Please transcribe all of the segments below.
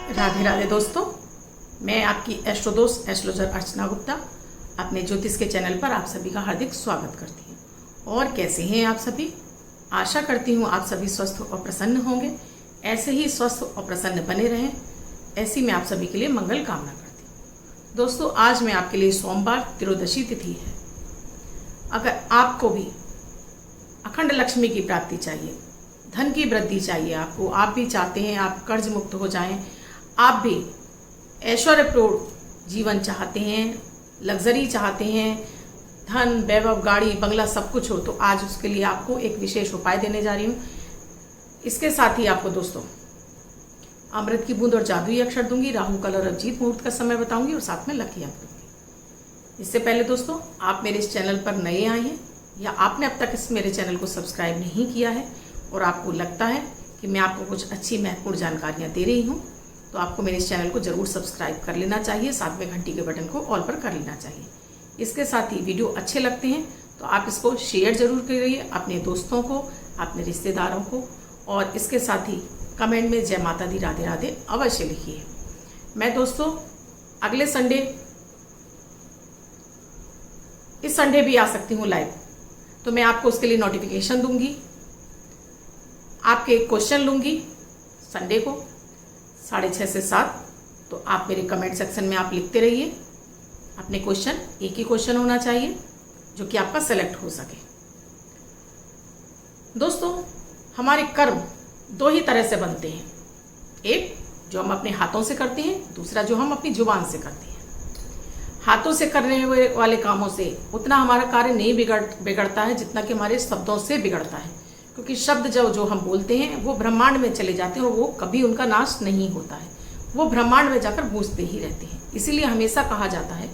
राधे राधे दोस्तों, मैं आपकी एस्ट्रो दोस्त एस्ट्रोलॉजर अर्चना गुप्ता अपने ज्योतिष के चैनल पर आप सभी का हार्दिक स्वागत करती हूँ। और कैसे हैं आप सभी? आशा करती हूँ आप सभी स्वस्थ और प्रसन्न होंगे। ऐसे ही स्वस्थ और प्रसन्न बने रहें, ऐसी मैं आप सभी के लिए मंगल कामना करती हूँ। दोस्तों, आज मैं आपके लिए सोमवार त्रयोदशी तिथि है। अगर आपको भी अखंड लक्ष्मी की प्राप्ति चाहिए, धन की वृद्धि चाहिए, आपको आप भी चाहते हैं आप कर्ज मुक्त हो जाएं, आप भी ऐश्वर्यपूर्ण जीवन चाहते हैं, लग्जरी चाहते हैं, धन वैभव गाड़ी बंगला सब कुछ हो, तो आज उसके लिए आपको एक विशेष उपाय देने जा रही हूँ। इसके साथ ही आपको दोस्तों अमृत की बूंद और जादुई अक्षर दूंगी, राहु काल और अभिजीत मुहूर्त का समय बताऊंगी और साथ में लकी अंक दूंगी। इससे पहले दोस्तों, आप मेरे इस चैनल पर नए आए हैं या आपने अब तक इस मेरे चैनल को सब्सक्राइब नहीं किया है और आपको लगता है कि मैं आपको कुछ अच्छी महत्वपूर्ण जानकारियाँ दे रही हूँ, तो आपको मेरे इस चैनल को जरूर सब्सक्राइब कर लेना चाहिए, साथ में घंटी के बटन को ऑल पर कर लेना चाहिए। इसके साथ ही वीडियो अच्छे लगते हैं तो आप इसको शेयर जरूर करिए अपने दोस्तों को, अपने रिश्तेदारों को, और इसके साथ ही कमेंट में जय माता दी राधे राधे अवश्य लिखिए। मैं दोस्तों अगले संडे, इस संडे भी आ सकती हूँ लाइव, तो मैं आपको उसके लिए नोटिफिकेशन दूंगी, आपके क्वेश्चन लूंगी संडे को 6:30 से 7। तो आप मेरे कमेंट सेक्शन में आप लिखते रहिए अपने क्वेश्चन। एक ही क्वेश्चन होना चाहिए जो कि आपका सेलेक्ट हो सके। दोस्तों, हमारे कर्म दो ही तरह से बनते हैं, एक जो हम अपने हाथों से करते हैं, दूसरा जो हम अपनी जुबान से करते हैं। हाथों से करने वाले कामों से उतना हमारा कार्य नहीं बिगड़ता है जितना कि हमारे शब्दों से बिगड़ता है, क्योंकि शब्द जो हम बोलते हैं वो ब्रह्मांड में चले जाते हैं और वो कभी उनका नाश नहीं होता है, वो ब्रह्मांड में जाकर गूंजते ही रहते हैं। इसीलिए हमेशा कहा जाता है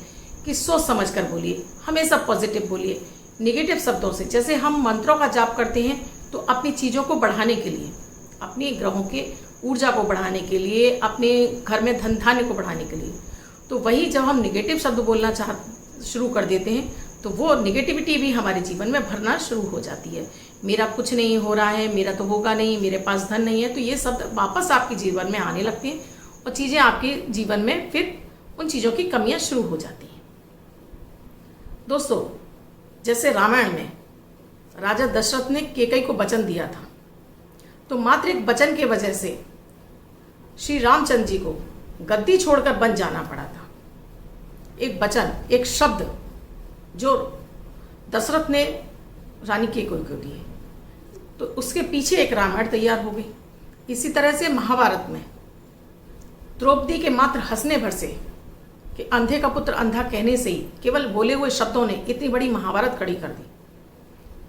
कि सोच समझ कर बोलिए, हमेशा पॉजिटिव बोलिए। निगेटिव शब्दों से, जैसे हम मंत्रों का जाप करते हैं तो अपनी चीज़ों को बढ़ाने के लिए, अपने ग्रहों के ऊर्जा को बढ़ाने के लिए, अपने घर में धन धान्य को बढ़ाने के लिए, तो वही जब हम निगेटिव शब्द बोलना शुरू कर देते हैं तो वो निगेटिविटी भी हमारे जीवन में भरना शुरू हो जाती है। मेरा कुछ नहीं हो रहा है, मेरा तो होगा नहीं, मेरे पास धन नहीं है, तो ये शब्द वापस आपके जीवन में आने लगते हैं और चीज़ें आपके जीवन में फिर उन चीज़ों की कमियां शुरू हो जाती हैं। दोस्तों, जैसे रामायण में राजा दशरथ ने कैकेयी को वचन दिया था, तो मात्र एक वचन के वजह से श्री रामचंद्र जी को गद्दी छोड़कर वन जाना पड़ा था। एक वचन, एक शब्द जो दशरथ ने रानी कैकेयी को दिए, तो उसके पीछे एक रामायण तैयार हो गई। इसी तरह से महाभारत में द्रौपदी के मात्र हंसने भर से, कि अंधे का पुत्र अंधा कहने से ही, केवल बोले हुए शब्दों ने इतनी बड़ी महाभारत खड़ी कर दी।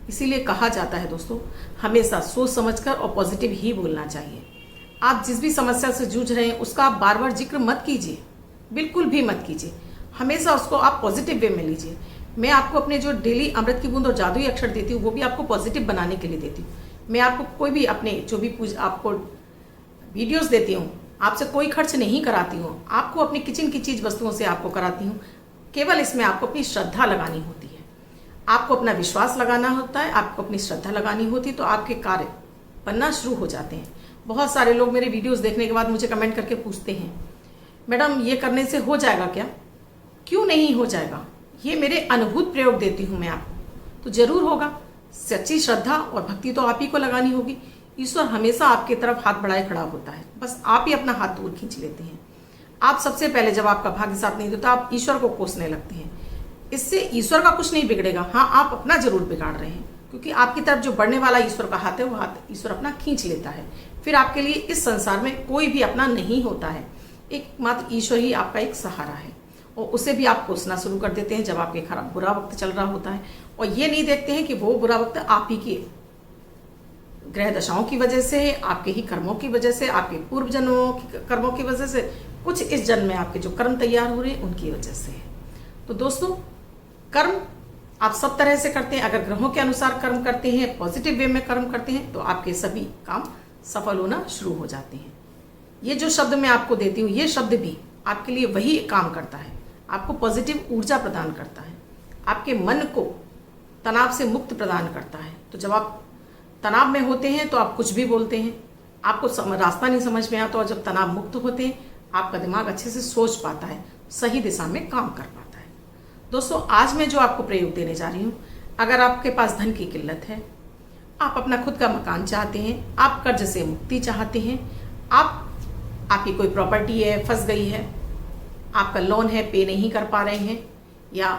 इसीलिए कहा जाता है दोस्तों, हमेशा सोच समझकर और पॉजिटिव ही बोलना चाहिए। आप जिस भी समस्या से जूझ रहे हैं उसका आप बार बार जिक्र मत कीजिए, बिल्कुल भी मत कीजिए। हमेशा उसको आप पॉजिटिव वे में लीजिए। मैं आपको अपने जो डेली अमृत की बूंद और जादुई अक्षर देती हूँ वो भी आपको पॉजिटिव बनाने के लिए देती हूँ। मैं आपको कोई भी अपने जो भी आपको वीडियोस देती हूँ, आपसे कोई खर्च नहीं कराती हूँ, आपको अपनी किचन की चीज़ वस्तुओं से आपको कराती हूँ। केवल इसमें आपको अपनी श्रद्धा लगानी होती है, आपको अपना विश्वास लगाना होता है, आपको अपनी श्रद्धा लगानी होती है, तो आपके कार्य बनना शुरू हो जाते हैं। बहुत सारे लोग मेरे वीडियोस देखने के बाद मुझे कमेंट करके पूछते हैं, मैडम ये करने से हो जाएगा क्या? क्यों नहीं हो जाएगा? ये मेरे अनुभूत प्रयोग देती हूँ मैं आपको, तो जरूर होगा। सच्ची श्रद्धा और भक्ति तो आप ही को लगानी होगी। ईश्वर हमेशा आपकी तरफ हाथ बढ़ाए खड़ा होता है, बस आप ही अपना हाथ दूर खींच लेते हैं। आप सबसे पहले जब आपका भाग्य साथ नहीं देता, आप ईश्वर को कोसने लगते हैं। इससे ईश्वर का कुछ नहीं बिगड़ेगा, हाँ आप अपना जरूर बिगाड़ रहे हैं, क्योंकि आपकी तरफ जो बढ़ने वाला ईश्वर का हाथ है वो हाथ ईश्वर अपना खींच लेता है। फिर आपके लिए इस संसार में कोई भी अपना नहीं होता है, एकमात्र ईश्वर ही आपका एक सहारा है, और उसे भी आप कोसना शुरू कर देते हैं जब आपके खराब बुरा वक्त चल रहा होता है। और ये नहीं देखते हैं कि वो बुरा वक्त आप ही के ग्रह दशाओं की वजह से, आपके ही कर्मों की वजह से, आपके पूर्व जन्मों की कर्मों की वजह से, कुछ इस जन्म में आपके जो कर्म तैयार हो रहे हैं उनकी वजह से है। तो दोस्तों, कर्म आप सब तरह से करते हैं। अगर ग्रहों के अनुसार कर्म करते हैं, पॉजिटिव वे में कर्म करते हैं, तो आपके सभी काम सफल होना शुरू हो जाते हैं। ये जो शब्द मैं आपको देती हूँ, ये शब्द भी आपके लिए वही काम करता है, आपको पॉजिटिव ऊर्जा प्रदान करता है, आपके मन को तनाव से मुक्त प्रदान करता है। तो जब आप तनाव में होते हैं तो आप कुछ भी बोलते हैं, आपको रास्ता नहीं समझ में आता, और जब तनाव मुक्त होते हैं आपका दिमाग अच्छे से सोच पाता है, सही दिशा में काम कर पाता है। दोस्तों, आज मैं जो आपको प्रयोग देने जा रही हूँ, अगर आपके पास धन की किल्लत है, आप अपना खुद का मकान चाहते हैं, आप कर्ज से मुक्ति चाहते हैं, आपकी कोई प्रॉपर्टी है फंस गई है, आपका लोन है पे नहीं कर पा रहे हैं, या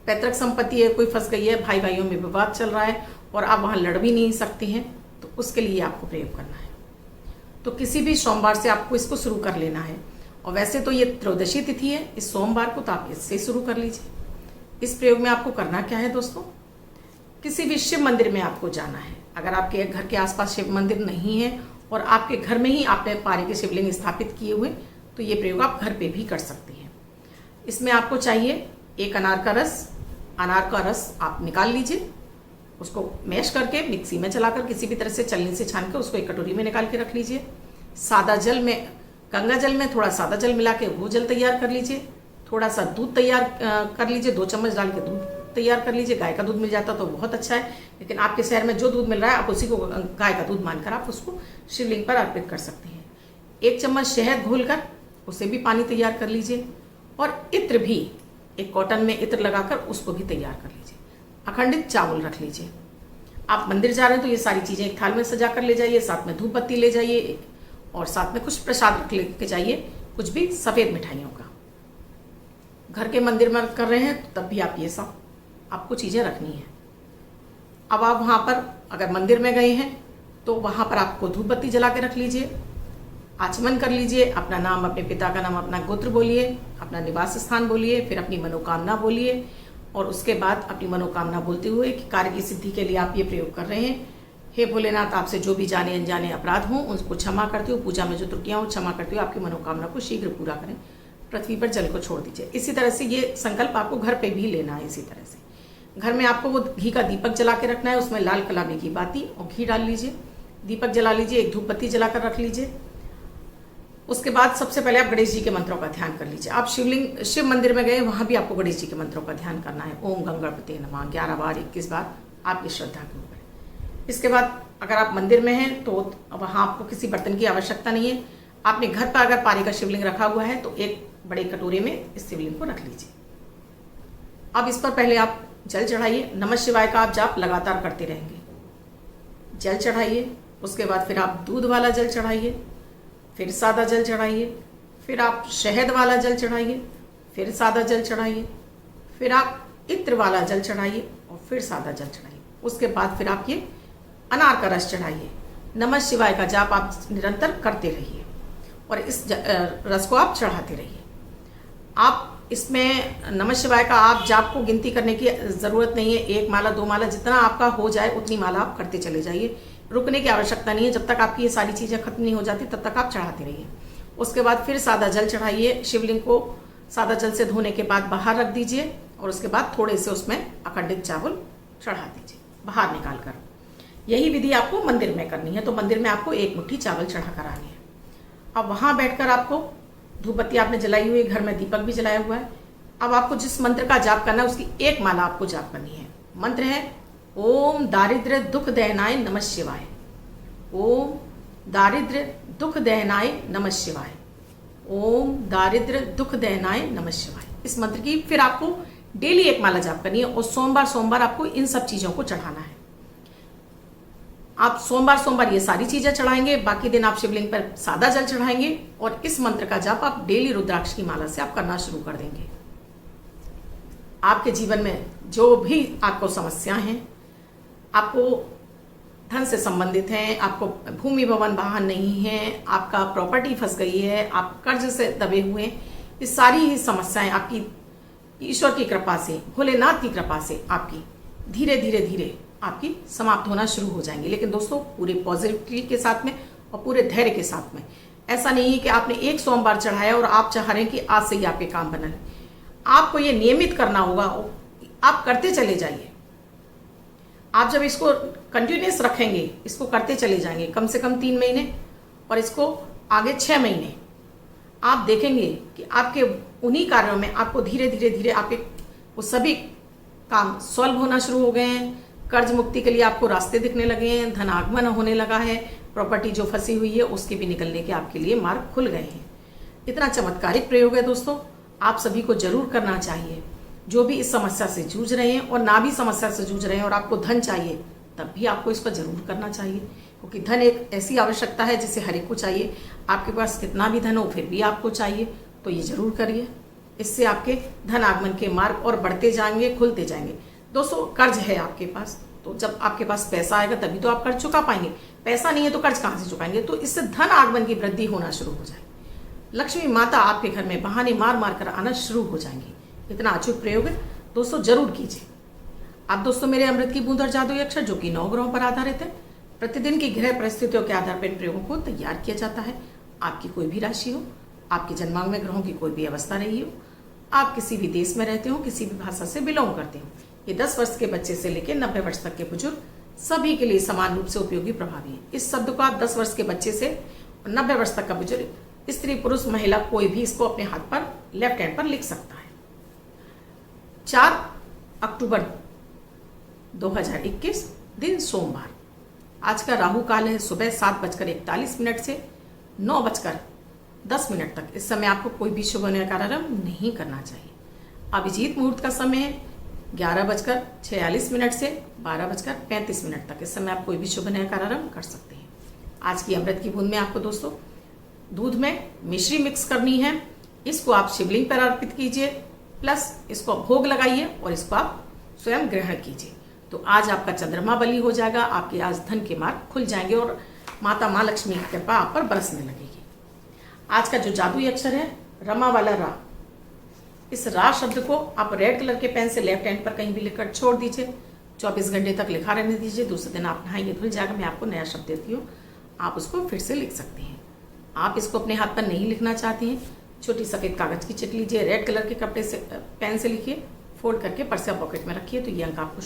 पैतृक संपत्ति है कोई फंस गई है, भाई भाइयों में विवाद चल रहा है और आप वहाँ लड़ भी नहीं सकते हैं, तो उसके लिए आपको प्रयोग करना है। तो किसी भी सोमवार से आपको इसको शुरू कर लेना है। और वैसे तो ये त्रयोदशी तिथि है इस सोमवार को, तो आप इससे शुरू कर लीजिए। इस प्रयोग में आपको करना क्या है दोस्तों, किसी भी शिव मंदिर में आपको जाना है। अगर आपके घर के आसपास शिव मंदिर नहीं है और आपके घर में ही आपने पारे के शिवलिंग स्थापित किए हुए, तो ये प्रयोग आप घर पे भी कर सकते हैं। इसमें आपको चाहिए एक अनार का रस। अनार का रस आप निकाल लीजिए, उसको मैश करके मिक्सी में चलाकर किसी भी तरह से छलनी से छान के उसको एक कटोरी में निकाल के रख लीजिए। सादा जल में, गंगा जल में थोड़ा सादा जल मिला के वो जल तैयार कर लीजिए। थोड़ा सा दूध तैयार कर लीजिए, 2 चम्मच डाल के दूध तैयार कर लीजिए। गाय का दूध मिल जाता तो बहुत अच्छा है, लेकिन आपके शहर में जो दूध मिल रहा है आप उसी को गाय का दूध मानकर आप उसको शिवलिंग पर अर्पित कर सकते हैं। 1 चम्मच शहद घोलकर उसे भी पानी तैयार कर लीजिए। और इत्र भी, एक कॉटन में इत्र लगाकर उसको भी तैयार कर लीजिए। अखंडित चावल रख लीजिए। आप मंदिर जा रहे हैं तो ये सारी चीज़ें एक थाल में सजा कर ले जाइए, साथ में धूप बत्ती ले जाइए और साथ में कुछ प्रसाद रख लेके जाइए, कुछ भी सफ़ेद मिठाइयों का। घर के मंदिर में कर रहे हैं तो तब भी आप ये सब आपको चीज़ें रखनी है। अब आप वहाँ पर अगर मंदिर में गए हैं तो वहाँ पर आपको धूप बत्ती जला के रख लीजिए, आचमन कर लीजिए, अपना नाम, अपने पिता का नाम, अपना गोत्र बोलिए, अपना निवास स्थान बोलिए, फिर अपनी मनोकामना बोलिए और उसके बाद अपनी मनोकामना बोलते हुए कि कार्य की सिद्धि के लिए आप ये प्रयोग कर रहे हैं। हे भोलेनाथ, आपसे जो भी जाने अनजाने अपराध हों उनको क्षमा करते हो, पूजा में जो त्रुटियाँ हों क्षमा करते हो, आपकी मनोकामना को शीघ्र पूरा करें, पृथ्वी पर जल को छोड़ दीजिए। इसी तरह से ये संकल्प आपको घर पे भी लेना है। इसी तरह से घर में आपको वो घी का दीपक जला के रखना है, उसमें लाल कलामी की बाती और घी डाल लीजिए, दीपक जला लीजिए, एक धूप बत्ती जलाकर रख लीजिए। उसके बाद सबसे पहले आप गणेश जी के मंत्रों का ध्यान कर लीजिए। आप शिव मंदिर में गए, वहाँ भी आपको गणेश जी के मंत्रों का ध्यान करना है। ओम गंगणपते नमः 11 बार, 21 बार आपकी श्रद्धा के ऊपर। इसके बाद अगर आप मंदिर में हैं तो वहाँ आपको किसी बर्तन की आवश्यकता नहीं है। आपने घर पर अगर पारे का शिवलिंग रखा हुआ है तो एक बड़े कटोरे में इस शिवलिंग को रख लीजिए। अब इस पर पहले आप जल चढ़ाइए। नमः शिवाय का आप जाप लगातार करते रहेंगे। जल चढ़ाइए, उसके बाद फिर आप दूध वाला जल चढ़ाइए, फिर सादा जल चढ़ाइए, फिर आप शहद वाला जल चढ़ाइए, फिर सादा जल चढ़ाइए, फिर आप इत्र वाला जल चढ़ाइए और फिर सादा जल चढ़ाइए। उसके बाद फिर आप ये अनार का रस चढ़ाइए। नमः शिवाय का जाप आप निरंतर करते रहिए और इस रस को आप चढ़ाते रहिए। आप इसमें नमः शिवाय का आप जाप को गिनती करने की ज़रूरत नहीं है। 1 माला 2 माला जितना आपका हो जाए उतनी माला आप करते चले जाइए। रुकने की आवश्यकता नहीं है। जब तक आपकी ये सारी चीज़ें खत्म नहीं हो जाती तब तक आप चढ़ाते रहिए। उसके बाद फिर सादा जल चढ़ाइए। शिवलिंग को सादा जल से धोने के बाद बाहर रख दीजिए और उसके बाद थोड़े से उसमें अखंडित चावल चढ़ा दीजिए बाहर निकाल कर। यही विधि आपको मंदिर में करनी है। तो मंदिर में आपको 1 मुट्ठी चावल चढ़ा कर आनी है। अब वहाँ बैठकर आपको धूप बत्ती आपने जलाई हुई है, घर में दीपक भी जलाया हुआ है। अब आपको जिस मंत्र का जाप करना है उसकी 1 माला आपको जाप करनी है। मंत्र है ओम दारिद्र्य दुख दहनाय नमः शिवाय। ओम दारिद्र्य दुख दहनाय नमः शिवाय। ओम दारिद्र्य दुख दहनाय नमः शिवाय। इस मंत्र की फिर आपको डेली 1 माला जाप करनी है और सोमवार आपको इन सब चीज़ों को चढ़ाना है। आप सोमवार ये सारी चीज़ें चढ़ाएंगे, बाकी दिन आप शिवलिंग पर सादा जल चढ़ाएंगे और इस मंत्र का जाप आप डेली रुद्राक्ष की माला से आप करना शुरू कर देंगे। आपके जीवन में जो भी आपको समस्याएं हैं, आपको धन से संबंधित हैं, आपको भूमि भवन वाहन नहीं है, आपका प्रॉपर्टी फंस गई है, आप कर्ज से दबे हुए हैं, ये सारी ही समस्याएं आपकी ईश्वर की कृपा से, भोलेनाथ की कृपा से आपकी धीरे धीरे आपकी समाप्त होना शुरू हो जाएंगी। लेकिन दोस्तों पूरे पॉजिटिविटी के साथ में और पूरे धैर्य के साथ में। ऐसा नहीं है कि आपने 1 सोमवार चढ़ाया और आप चाह रहे हैं कि आज से ही आपके काम बनने। आपको ये नियमित करना होगा, आप करते चले जाइए। आप जब इसको कंटिन्यूस रखेंगे, इसको करते चले जाएंगे कम से कम 3 महीने और इसको आगे 6 महीने, आप देखेंगे कि आपके उन्हीं कार्यों में आपको धीरे धीरे आपके वो सभी काम सॉल्व होना शुरू हो गए हैं। कर्ज मुक्ति के लिए आपको रास्ते दिखने लगे हैं, धन आगमन होने लगा है, प्रॉपर्टी जो फंसी हुई है उसके भी निकलने के आपके लिए मार्ग खुल गए हैं। इतना चमत्कारिक प्रयोग है दोस्तों, आप सभी को जरूर करना चाहिए। जो भी इस समस्या से जूझ रहे हैं और ना भी समस्या से जूझ रहे हैं और आपको धन चाहिए, तब भी आपको इस पर जरूर करना चाहिए, क्योंकि धन एक ऐसी आवश्यकता है जिसे हर एक को चाहिए। आपके पास कितना भी धन हो फिर भी आपको चाहिए, तो ये जरूर करिए। इससे आपके धन आगमन के मार्ग और बढ़ते जाएंगे, खुलते जाएंगे। दोस्तों, कर्ज है आपके पास, तो जब आपके पास पैसा आएगा तभी तो आप कर्ज चुका पाएंगे। पैसा नहीं है तो कर्ज कहाँ से चुकाएंगे? तो इससे धन आगमन की वृद्धि होना शुरू हो जाएगी। लक्ष्मी माता आपके घर में बहाने मार मार कर आना शुरू हो जाएंगी। इतना अचूक प्रयोग है दोस्तों, जरूर कीजिए। अब दोस्तों, मेरे अमृत की बूंद और जादुई अक्षर जो कि 9 ग्रहों पर आधारित है, प्रतिदिन की ग्रह परिस्थितियों के आधार पर इन प्रयोगों को तैयार किया जाता है। आपकी कोई भी राशि हो, आपके जन्मांग में ग्रहों की कोई भी अवस्था रही हो, आप किसी भी देश में रहते हो, किसी भी भाषा से बिलोंग करते हो, ये 10 वर्ष के बच्चे से लेकर 90 वर्ष तक के बुजुर्ग सभी के लिए समान रूप से उपयोगी प्रभावी है। इस शब्द को आप 10 वर्ष के बच्चे से 90 वर्ष तक का बुजुर्ग, स्त्री पुरुष महिला कोई भी इसको अपने हाथ पर लेफ्ट हैंड पर लिख सकता है। 4 अक्टूबर 2021 दिन सोमवार। आज का राहु काल है सुबह 7:41 से 9:10 तक। इस समय आपको कोई भी शुभ कार्यारंभ नहीं करना चाहिए। अभिजीत मुहूर्त का समय है 11:46 से 12:35 तक। इस समय आप कोई भी शुभ कार्यारंभ कर सकते हैं। आज की अमृत की बूंद में आपको दोस्तों दूध में मिश्री मिक्स करनी है। इसको आप शिवलिंग पर अर्पित कीजिए, प्लस इसको भोग लगाइए और इसको आप स्वयं ग्रहण कीजिए। तो आज आपका चंद्रमा बली हो जाएगा। आपके आज धन के मार्ग खुल जाएंगे और माँ लक्ष्मी की कृपा आप पर बरसने लगेगी। आज का जो जादुई अक्षर है रमा वाला रा। इस रा शब्द को आप रेड कलर के पेन से लेफ्ट हैंड पर कहीं भी लिखकर छोड़ दीजिए। 24 घंटे तक लिखा रहने दीजिए। दूसरे दिन आप नहाएंगे धुल जाएगा। मैं आपको नया शब्द देती हूँ, आप उसको फिर से लिख सकते हैं। आप इसको अपने हाथ पर नहीं लिखना चाहते हैं, छोटी सफ़ेद कागज की चिट लीजिए, रेड कलर के कपड़े से पेन से लिखिए, फोल्ड करके पर्स या पॉकेट में रखिए। तो ये अंक आपको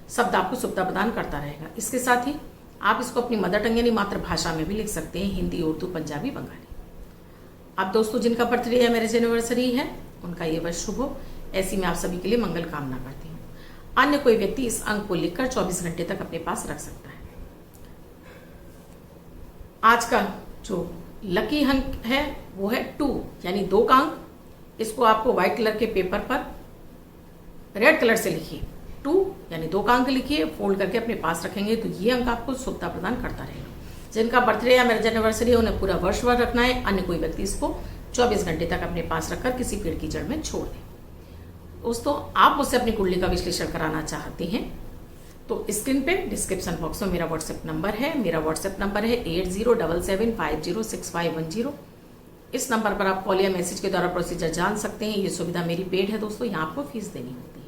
शब्द आपको शुभता प्रदान करता रहेगा। इसके साथ ही आप इसको अपनी मदर टंग यानी मातृभाषा में भी लिख सकते हैं, हिंदी, उर्दू, पंजाबी, बंगाली। अब दोस्तों, जिनका बर्थडे या मैरिज एनिवर्सरी है उनका ये वर्ष शुभ हो, ऐसी मैं आप सभी के लिए मंगल कामना करती हूँ। अन्य कोई व्यक्ति इस अंक को लिखकर 24 घंटे तक अपने पास रख सकता है। आज का जो लकी अंक है वो है 2 यानी 2 का अंक। इसको आपको व्हाइट कलर के पेपर पर रेड कलर से लिखिए। 2 यानी 2 का अंक लिखिए, फोल्ड करके अपने पास रखेंगे तो ये अंक आपको शुभता प्रदान करता रहेगा। जिनका बर्थडे या मैरिज एनिवर्सरी है उन्हें पूरा वर्ष भर रखना है। अन्य कोई व्यक्ति इसको 24 घंटे तक अपने पास रखकर किसी पेड़ की जड़ में छोड़ दें। दोस्तों, आप मुझसे अपनी कुंडली का विश्लेषण कराना चाहते हैं तो स्क्रीन पे डिस्क्रिप्शन बॉक्स में मेरा व्हाट्सएप नंबर है। मेरा व्हाट्सएप नंबर है 8077506510। इस नंबर पर आप कॉल या मैसेज के द्वारा प्रोसीजर जान सकते हैं। ये सुविधा मेरी पेड है दोस्तों, यहाँ आपको फीस देनी होती है।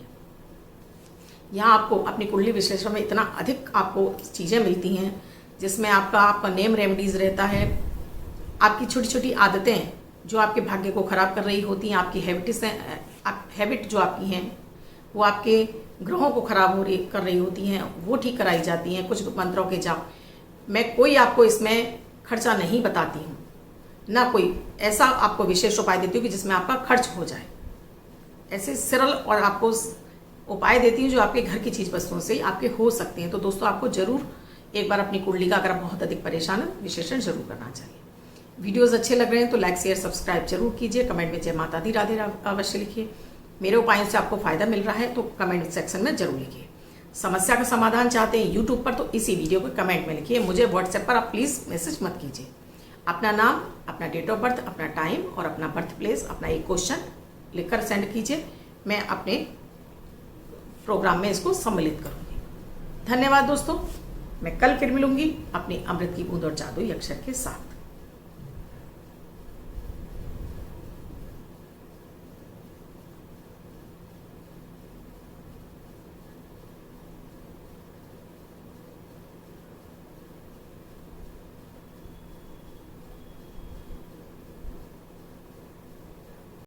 यहाँ आपको अपनी कुंडली विश्लेषण में इतना अधिक आपको चीज़ें मिलती हैं, जिसमें आपका नेम रेमेडीज रहता है, आपकी छोटी छोटी आदतें जो आपके भाग्य को खराब कर रही होती हैं, आपकी हैबिट जो आपकी हैं वो आपके ग्रहों को खराब कर रही होती हैं, वो ठीक कराई जाती हैं। कुछ मंत्रों के जाप। मैं कोई आपको इसमें खर्चा नहीं बताती हूँ, ना कोई ऐसा आपको विशेष उपाय देती हूँ कि जिसमें आपका खर्च हो जाए। ऐसे सरल और आपको उपाय देती हूँ जो आपके घर की चीज़ वस्तुओं से आपके हो सकते हैं। तो दोस्तों, आपको जरूर एक बार अपनी कुंडली का, अगर आप बहुत अधिक परेशान हैं, विश्लेषण जरूर करना चाहिए। वीडियोस अच्छे लग रहे हैं तो लाइक शेयर सब्सक्राइब जरूर कीजिए। कमेंट में जय माता दी राधे अवश्य लिखिए। मेरे उपायों से आपको फायदा मिल रहा है तो कमेंट सेक्शन में जरूर लिखिए। समस्या का समाधान चाहते हैं यूट्यूब पर तो इसी वीडियो को कमेंट में लिखिए। मुझे व्हाट्सएप पर आप प्लीज़ मैसेज मत कीजिए। अपना नाम, अपना डेट ऑफ बर्थ, अपना टाइम और अपना बर्थ प्लेस, अपना एक क्वेश्चन लिखकर सेंड कीजिए। मैं अपने प्रोग्राम में इसको सम्मिलित करूँगी। धन्यवाद दोस्तों। मैं कल फिर मिलूंगी अपनी अमृत की बूंद और जादुई अक्षर के साथ।